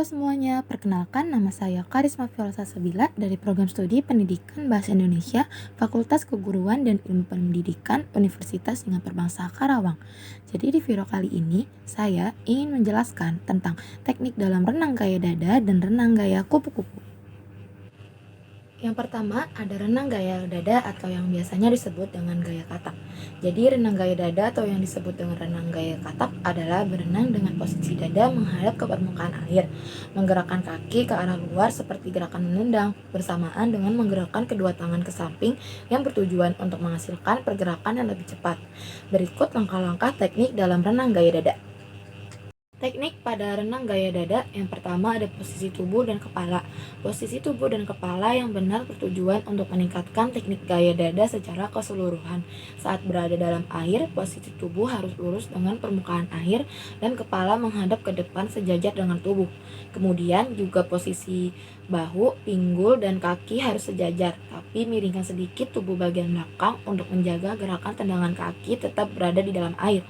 Halo semuanya, perkenalkan nama saya Karisma Viola Sabila dari Program Studi Pendidikan Bahasa Indonesia, Fakultas Keguruan dan Ilmu Pendidikan Universitas Singapura Bangsa Karawang. Jadi di video kali ini, saya ingin menjelaskan tentang teknik dalam renang gaya dada dan renang gaya kupu-kupu. Yang pertama ada renang gaya dada atau yang biasanya disebut dengan gaya katak. Jadi renang gaya dada atau yang disebut dengan renang gaya katak adalah berenang dengan posisi dada menghadap ke permukaan air, menggerakkan kaki ke arah luar seperti gerakan menendang, bersamaan dengan menggerakkan kedua tangan ke samping yang bertujuan untuk menghasilkan pergerakan yang lebih cepat. Berikut langkah-langkah teknik dalam renang gaya dada. Teknik pada renang gaya dada, yang pertama ada posisi tubuh dan kepala. Posisi tubuh dan kepala yang benar bertujuan untuk meningkatkan teknik gaya dada secara keseluruhan. Saat berada dalam air, posisi tubuh harus lurus dengan permukaan air dan kepala menghadap ke depan sejajar dengan tubuh. Kemudian juga posisi bahu, pinggul, dan kaki harus sejajar, tapi miringkan sedikit tubuh bagian belakang untuk menjaga gerakan tendangan kaki tetap berada di dalam air.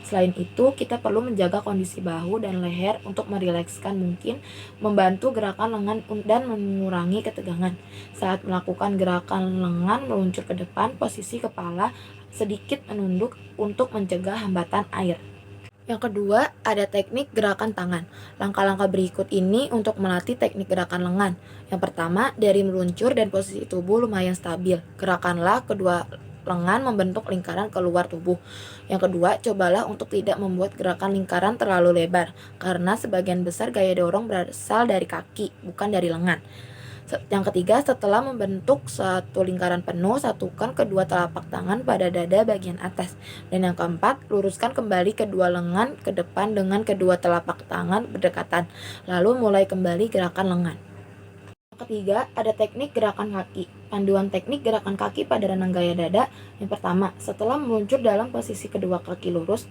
Selain itu, kita perlu menjaga kondisi bahu dan leher untuk merilekskan mungkin, membantu gerakan lengan dan mengurangi ketegangan. Saat melakukan gerakan lengan meluncur ke depan, posisi kepala sedikit menunduk untuk mencegah hambatan air. Yang kedua, ada teknik gerakan tangan. Langkah-langkah berikut ini untuk melatih teknik gerakan lengan. Yang pertama, dari meluncur dan posisi tubuh lumayan stabil. Gerakanlah kedua lengan membentuk lingkaran keluar tubuh. Yang kedua, cobalah untuk tidak membuat gerakan lingkaran terlalu lebar, karena sebagian besar gaya dorong berasal dari kaki, bukan dari lengan. Yang ketiga, setelah membentuk satu lingkaran penuh, satukan kedua telapak tangan pada dada bagian atas. Dan yang keempat, luruskan kembali kedua lengan ke depan dengan kedua telapak tangan berdekatan. Lalu mulai kembali gerakan lengan. Yang ketiga, ada teknik gerakan kaki. Panduan teknik gerakan kaki pada renang gaya dada. Yang pertama, setelah meluncur dalam posisi kedua kaki lurus,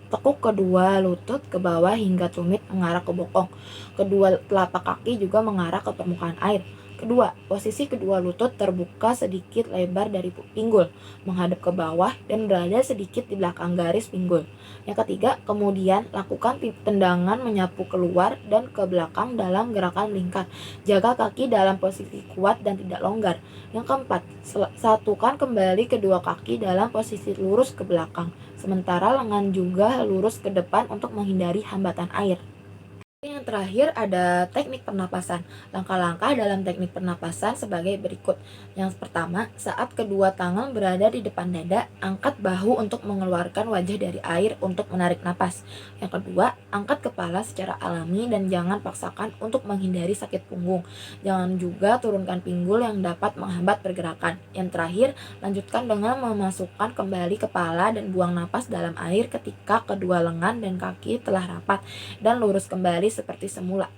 tekuk kedua lutut ke bawah hingga tumit mengarah ke bokong. Kedua telapak kaki juga mengarah ke permukaan air. Kedua, posisi kedua lutut terbuka sedikit lebar dari pinggul, menghadap ke bawah dan berada sedikit di belakang garis pinggul. Yang ketiga, kemudian lakukan tendangan menyapu keluar dan ke belakang dalam gerakan lingkar. Jaga kaki dalam posisi kuat dan tidak longgar. Yang keempat, satukan kembali kedua kaki dalam posisi lurus ke belakang, sementara lengan juga lurus ke depan untuk menghindari hambatan air. Yang terakhir ada teknik pernapasan. Langkah-langkah dalam teknik pernapasan sebagai berikut. Yang pertama, saat kedua tangan berada di depan dada, angkat bahu untuk mengeluarkan wajah dari air untuk menarik napas. Yang kedua, angkat kepala secara alami dan jangan paksakan untuk menghindari sakit punggung. Jangan juga turunkan pinggul yang dapat menghambat pergerakan. Yang terakhir, lanjutkan dengan memasukkan kembali kepala dan buang napas dalam air ketika kedua lengan dan kaki telah rapat dan lurus kembali seperti semula.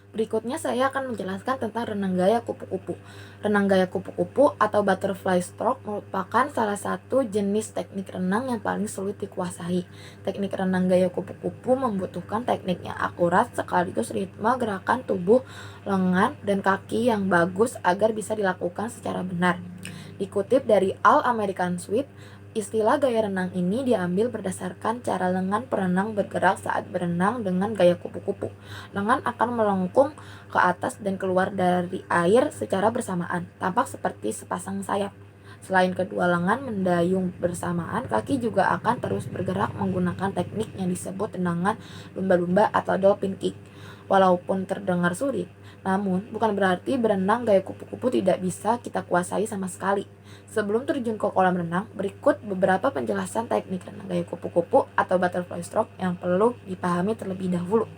Berikutnya saya akan menjelaskan tentang renang gaya kupu-kupu. Renang gaya kupu-kupu atau butterfly stroke merupakan salah satu jenis teknik renang yang paling sulit dikuasai. Teknik renang gaya kupu-kupu membutuhkan teknik yang akurat sekaligus ritme gerakan tubuh, lengan, dan kaki yang bagus agar bisa dilakukan secara benar. Dikutip dari All American Suite, istilah gaya renang ini diambil berdasarkan cara lengan perenang bergerak saat berenang dengan gaya kupu-kupu. Lengan akan melengkung ke atas dan keluar dari air secara bersamaan, tampak seperti sepasang sayap. Selain kedua lengan mendayung bersamaan, kaki juga akan terus bergerak menggunakan teknik yang disebut tendangan lumba-lumba atau dolphin kick. Walaupun terdengar sulit, namun bukan berarti berenang gaya kupu-kupu tidak bisa kita kuasai sama sekali. Sebelum terjun ke kolam renang, berikut beberapa penjelasan teknik renang gaya kupu-kupu atau butterfly stroke yang perlu dipahami terlebih dahulu.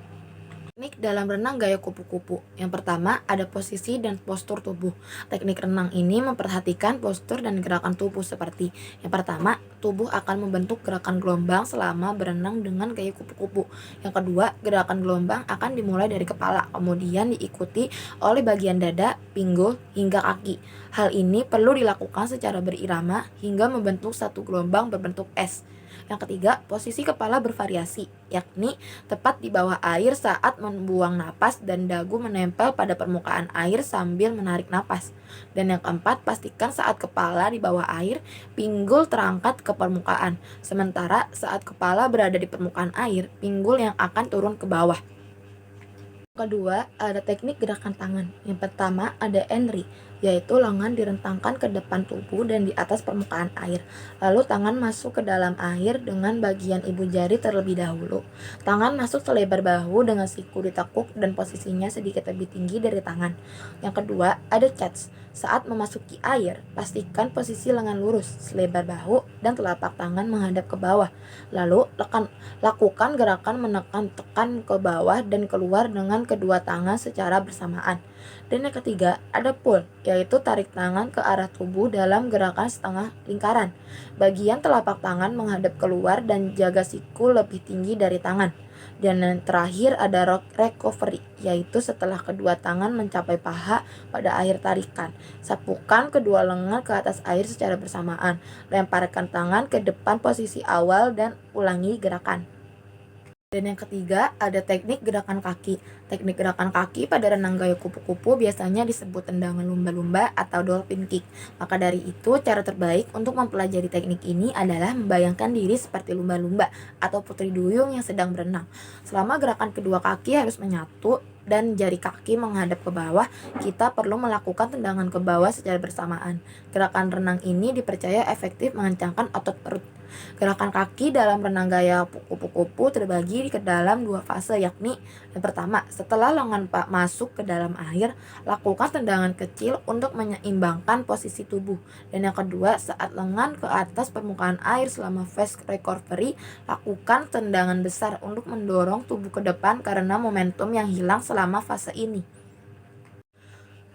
Teknik dalam renang gaya kupu-kupu. Yang pertama, ada posisi dan postur tubuh. Teknik renang ini memperhatikan postur dan gerakan tubuh seperti yang pertama, tubuh akan membentuk gerakan gelombang selama berenang dengan gaya kupu-kupu. Yang kedua, gerakan gelombang akan dimulai dari kepala, kemudian diikuti oleh bagian dada, pinggul, hingga kaki. Hal ini perlu dilakukan secara berirama hingga membentuk satu gelombang berbentuk S. Yang ketiga, posisi kepala bervariasi, yakni tepat di bawah air saat membuang napas dan dagu menempel pada permukaan air sambil menarik napas. Dan yang keempat, pastikan saat kepala di bawah air, pinggul terangkat ke permukaan. Sementara saat kepala berada di permukaan air, pinggul yang akan turun ke bawah. Kedua, ada teknik gerakan tangan. Yang pertama ada Enri, yaitu lengan direntangkan ke depan tubuh dan di atas permukaan air. Lalu tangan masuk ke dalam air dengan bagian ibu jari terlebih dahulu. Tangan masuk selebar bahu dengan siku ditekuk dan posisinya sedikit lebih tinggi dari tangan. Yang kedua, ada catch. Saat memasuki air, pastikan posisi lengan lurus, selebar bahu, dan telapak tangan menghadap ke bawah. Lalu, lakukan gerakan menekan tekan ke bawah dan keluar dengan kedua tangan secara bersamaan. Dan yang ketiga, ada pull, yaitu tarik tangan ke arah tubuh dalam gerakan setengah lingkaran. Bagian telapak tangan menghadap keluar dan jaga siku lebih tinggi dari tangan. Dan yang terakhir ada recovery, yaitu setelah kedua tangan mencapai paha pada akhir tarikan. Sapukan kedua lengan ke atas air secara bersamaan. Lemparkan tangan ke depan posisi awal dan ulangi gerakan. Dan yang ketiga, ada teknik gerakan kaki. Teknik gerakan kaki pada renang gaya kupu-kupu biasanya disebut tendangan lumba-lumba atau dolphin kick. Maka dari itu, cara terbaik untuk mempelajari teknik ini adalah membayangkan diri seperti lumba-lumba atau putri duyung yang sedang berenang. Selama gerakan kedua kaki harus menyatu dan jari kaki menghadap ke bawah, kita perlu melakukan tendangan ke bawah secara bersamaan. Gerakan renang ini dipercaya efektif mengencangkan otot perut. Gerakan kaki dalam renang gaya kupu-kupu terbagi ke dalam dua fase, yakni yang pertama, setelah lengan masuk ke dalam air, lakukan tendangan kecil untuk menyeimbangkan posisi tubuh. Dan yang kedua, saat lengan ke atas permukaan air selama phase recovery, lakukan tendangan besar untuk mendorong tubuh ke depan karena momentum yang hilang selama fase ini.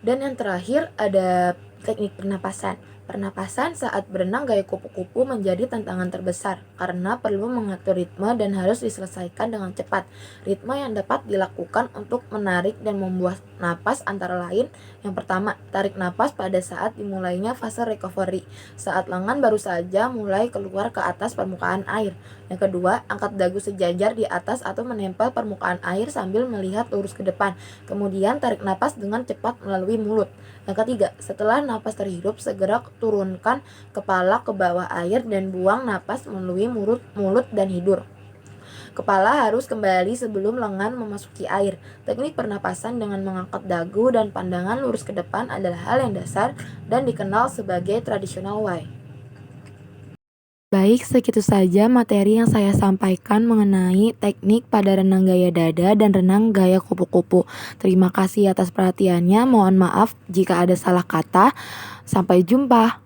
Dan yang terakhir ada teknik pernapasan. Pernapasan saat berenang gaya kupu-kupu menjadi tantangan terbesar karena perlu mengatur ritme dan harus diselesaikan dengan cepat. Ritme yang dapat dilakukan untuk menarik dan membuat napas antara lain: yang pertama, tarik napas pada saat dimulainya fase recovery, saat lengan baru saja mulai keluar ke atas permukaan air. Yang kedua, angkat dagu sejajar di atas atau menempel permukaan air sambil melihat lurus ke depan. Kemudian tarik napas dengan cepat melalui mulut. Yang ketiga, setelah napas terhirup, segera turunkan kepala ke bawah air dan buang napas melalui mulut dan hidung. Kepala harus kembali sebelum lengan memasuki air. Teknik pernapasan dengan mengangkat dagu dan pandangan lurus ke depan adalah hal yang dasar dan dikenal sebagai traditional way. Baik, segitu saja materi yang saya sampaikan mengenai teknik pada renang gaya dada dan renang gaya kupu-kupu. Terima kasih atas perhatiannya. Mohon maaf jika ada salah kata. Sampai jumpa.